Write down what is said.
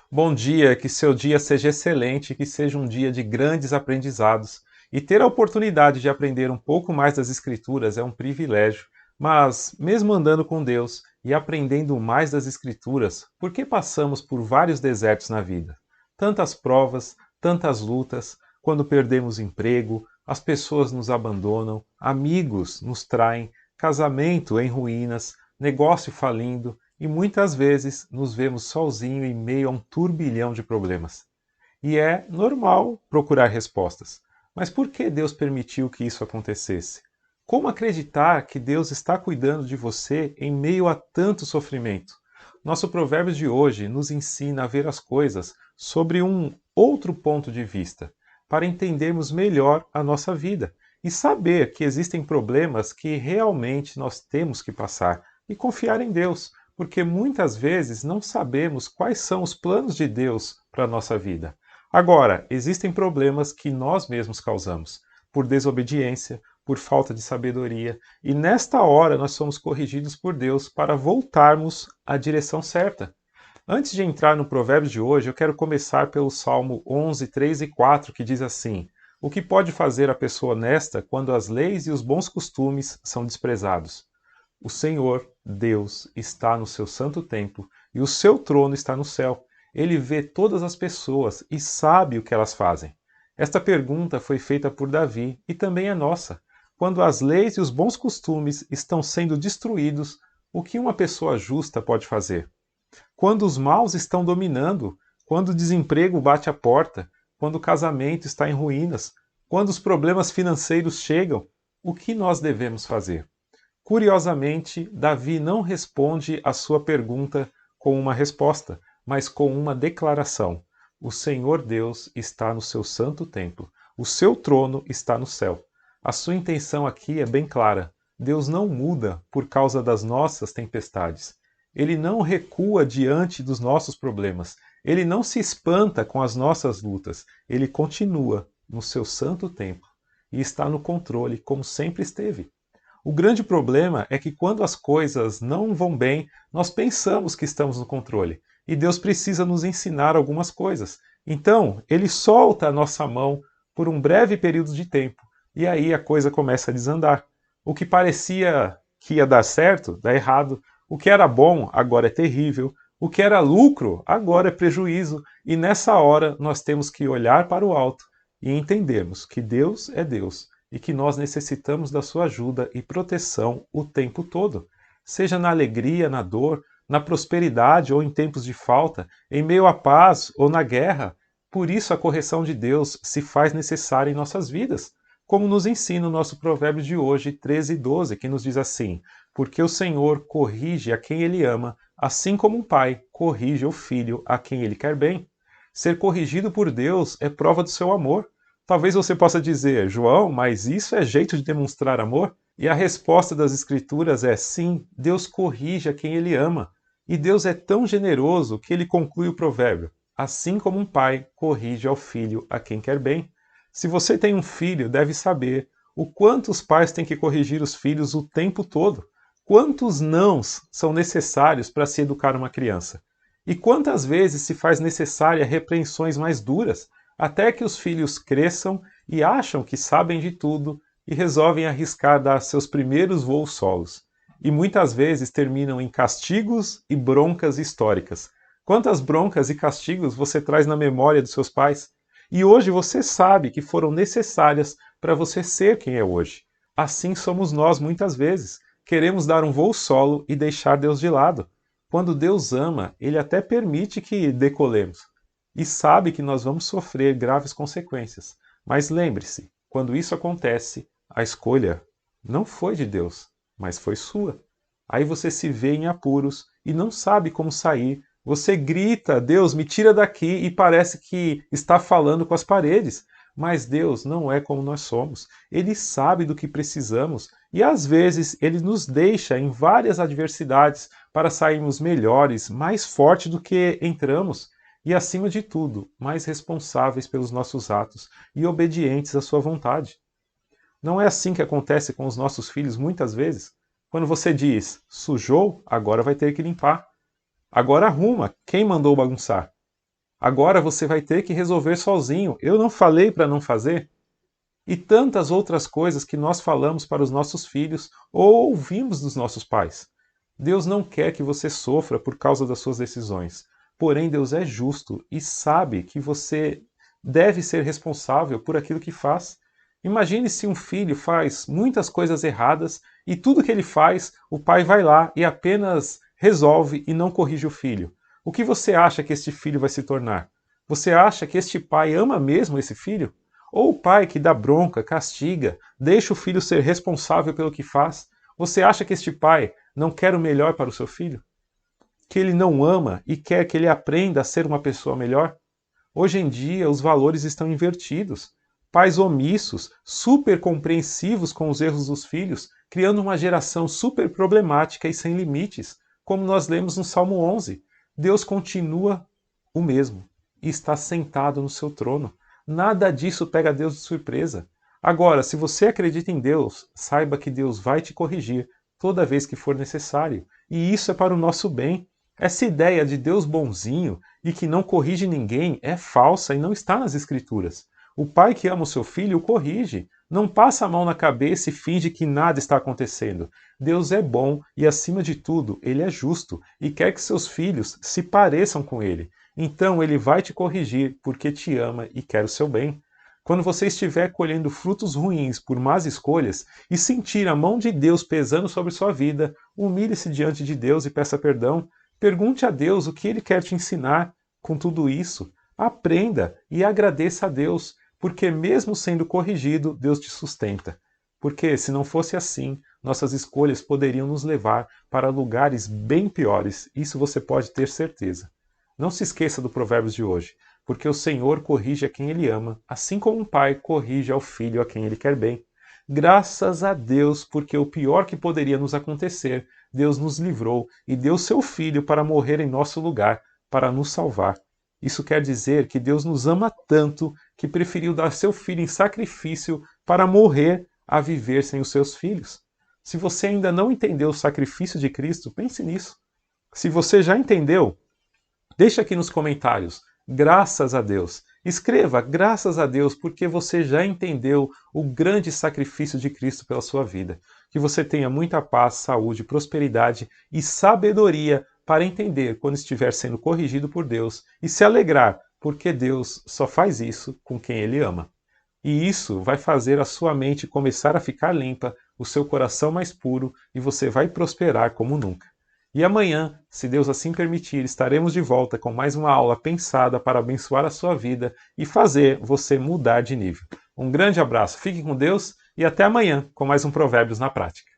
Bom dia, que seu dia seja excelente, que seja um dia de grandes aprendizados. E ter a oportunidade de aprender um pouco mais das Escrituras é um privilégio. Mas, mesmo andando com Deus e aprendendo mais das Escrituras, por que passamos por vários desertos na vida? Tantas provas, tantas lutas, quando perdemos emprego, as pessoas nos abandonam, amigos nos traem, casamento em ruínas, negócio falindo, e muitas vezes nos vemos sozinhos em meio a um turbilhão de problemas. E é normal procurar respostas. Mas por que Deus permitiu que isso acontecesse? Como acreditar que Deus está cuidando de você em meio a tanto sofrimento? Nosso provérbio de hoje nos ensina a ver as coisas sobre um outro ponto de vista, para entendermos melhor a nossa vida e saber que existem problemas que realmente nós temos que passar e confiar em Deus, porque muitas vezes não sabemos quais são os planos de Deus para a nossa vida. Agora, existem problemas que nós mesmos causamos, por desobediência, por falta de sabedoria, e nesta hora nós somos corrigidos por Deus para voltarmos à direção certa. Antes de entrar no provérbio de hoje, eu quero começar pelo Salmo 11, 3 e 4, que diz assim: O que pode fazer a pessoa honesta quando as leis e os bons costumes são desprezados? O Senhor, Deus, está no seu santo templo e o seu trono está no céu. Ele vê todas as pessoas e sabe o que elas fazem. Esta pergunta foi feita por Davi e também é nossa. Quando as leis e os bons costumes estão sendo destruídos, o que uma pessoa justa pode fazer? Quando os maus estão dominando, quando o desemprego bate à porta, quando o casamento está em ruínas, quando os problemas financeiros chegam, o que nós devemos fazer? Curiosamente, Davi não responde a sua pergunta com uma resposta, mas com uma declaração. O Senhor Deus está no seu santo templo, o seu trono está no céu. A sua intenção aqui é bem clara. Deus não muda por causa das nossas tempestades. Ele não recua diante dos nossos problemas. Ele não se espanta com as nossas lutas. Ele continua no seu santo templo e está no controle como sempre esteve. O grande problema é que quando as coisas não vão bem, nós pensamos que estamos no controle e Deus precisa nos ensinar algumas coisas. Então, Ele solta a nossa mão por um breve período de tempo e aí a coisa começa a desandar. O que parecia que ia dar certo, dá errado. O que era bom, agora é terrível. O que era lucro, agora é prejuízo. E nessa hora nós temos que olhar para o alto e entendermos que Deus é Deus e que nós necessitamos da sua ajuda e proteção o tempo todo, seja na alegria, na dor, na prosperidade ou em tempos de falta, em meio à paz ou na guerra. Por isso a correção de Deus se faz necessária em nossas vidas, como nos ensina o nosso provérbio de hoje, 13 e 12, que nos diz assim: Porque o Senhor corrige a quem ele ama, assim como um pai corrige o filho a quem ele quer bem. Ser corrigido por Deus é prova do seu amor. Talvez você possa dizer, João, mas isso é jeito de demonstrar amor? E a resposta das Escrituras é sim, Deus corrige a quem Ele ama. E Deus é tão generoso que ele conclui o provérbio: assim como um pai corrige ao filho a quem quer bem. Se você tem um filho, deve saber o quanto os pais têm que corrigir os filhos o tempo todo. Quantos nãos são necessários para se educar uma criança? E quantas vezes se faz necessária repreensões mais duras, até que os filhos cresçam e acham que sabem de tudo e resolvem arriscar dar seus primeiros voos solos. E muitas vezes terminam em castigos e broncas históricas. Quantas broncas e castigos você traz na memória dos seus pais? E hoje você sabe que foram necessárias para você ser quem é hoje. Assim somos nós muitas vezes. Queremos dar um voo solo e deixar Deus de lado. Quando Deus ama, Ele até permite que decolemos e sabe que nós vamos sofrer graves consequências. Mas lembre-se, quando isso acontece, a escolha não foi de Deus, mas foi sua. Aí você se vê em apuros e não sabe como sair. Você grita, Deus, me tira daqui, e parece que está falando com as paredes. Mas Deus não é como nós somos. Ele sabe do que precisamos e às vezes ele nos deixa em várias adversidades para sairmos melhores, mais fortes do que entramos e, acima de tudo, mais responsáveis pelos nossos atos e obedientes à sua vontade. Não é assim que acontece com os nossos filhos muitas vezes? Quando você diz, sujou, agora vai ter que limpar. Agora arruma, quem mandou bagunçar? Agora você vai ter que resolver sozinho. Eu não falei para não fazer? E tantas outras coisas que nós falamos para os nossos filhos ou ouvimos dos nossos pais. Deus não quer que você sofra por causa das suas decisões. Porém, Deus é justo e sabe que você deve ser responsável por aquilo que faz. Imagine se um filho faz muitas coisas erradas e tudo que ele faz, o pai vai lá e apenas resolve e não corrige o filho. O que você acha que este filho vai se tornar? Você acha que este pai ama mesmo esse filho? Ou o pai que dá bronca, castiga, deixa o filho ser responsável pelo que faz? Você acha que este pai não quer o melhor para o seu filho? Que ele não ama e quer que ele aprenda a ser uma pessoa melhor? Hoje em dia, os valores estão invertidos. Pais omissos, super compreensivos com os erros dos filhos, criando uma geração super problemática e sem limites, como nós lemos no Salmo 11. Deus continua o mesmo e está sentado no seu trono. Nada disso pega Deus de surpresa. Agora, se você acredita em Deus, saiba que Deus vai te corrigir toda vez que for necessário. E isso é para o nosso bem. Essa ideia de Deus bonzinho e que não corrige ninguém é falsa e não está nas Escrituras. O pai que ama o seu filho o corrige, não passa a mão na cabeça e finge que nada está acontecendo. Deus é bom e, acima de tudo, ele é justo e quer que seus filhos se pareçam com ele. Então ele vai te corrigir porque te ama e quer o seu bem. Quando você estiver colhendo frutos ruins por más escolhas e sentir a mão de Deus pesando sobre sua vida, humilhe-se diante de Deus e peça perdão. Pergunte a Deus o que Ele quer te ensinar com tudo isso. Aprenda e agradeça a Deus, porque mesmo sendo corrigido, Deus te sustenta. Porque se não fosse assim, nossas escolhas poderiam nos levar para lugares bem piores. Isso você pode ter certeza. Não se esqueça do Provérbios de hoje, porque o Senhor corrige a quem Ele ama, assim como um pai corrige ao filho a quem Ele quer bem. Graças a Deus, porque o pior que poderia nos acontecer, Deus nos livrou e deu seu Filho para morrer em nosso lugar, para nos salvar. Isso quer dizer que Deus nos ama tanto que preferiu dar seu Filho em sacrifício para morrer a viver sem os seus filhos. Se você ainda não entendeu o sacrifício de Cristo, pense nisso. Se você já entendeu, deixa aqui nos comentários. Graças a Deus. Escreva graças a Deus porque você já entendeu o grande sacrifício de Cristo pela sua vida. Que você tenha muita paz, saúde, prosperidade e sabedoria para entender quando estiver sendo corrigido por Deus e se alegrar, porque Deus só faz isso com quem Ele ama. E isso vai fazer a sua mente começar a ficar limpa, o seu coração mais puro e você vai prosperar como nunca. E amanhã, se Deus assim permitir, estaremos de volta com mais uma aula pensada para abençoar a sua vida e fazer você mudar de nível. Um grande abraço, fique com Deus e até amanhã com mais um Provérbios na Prática.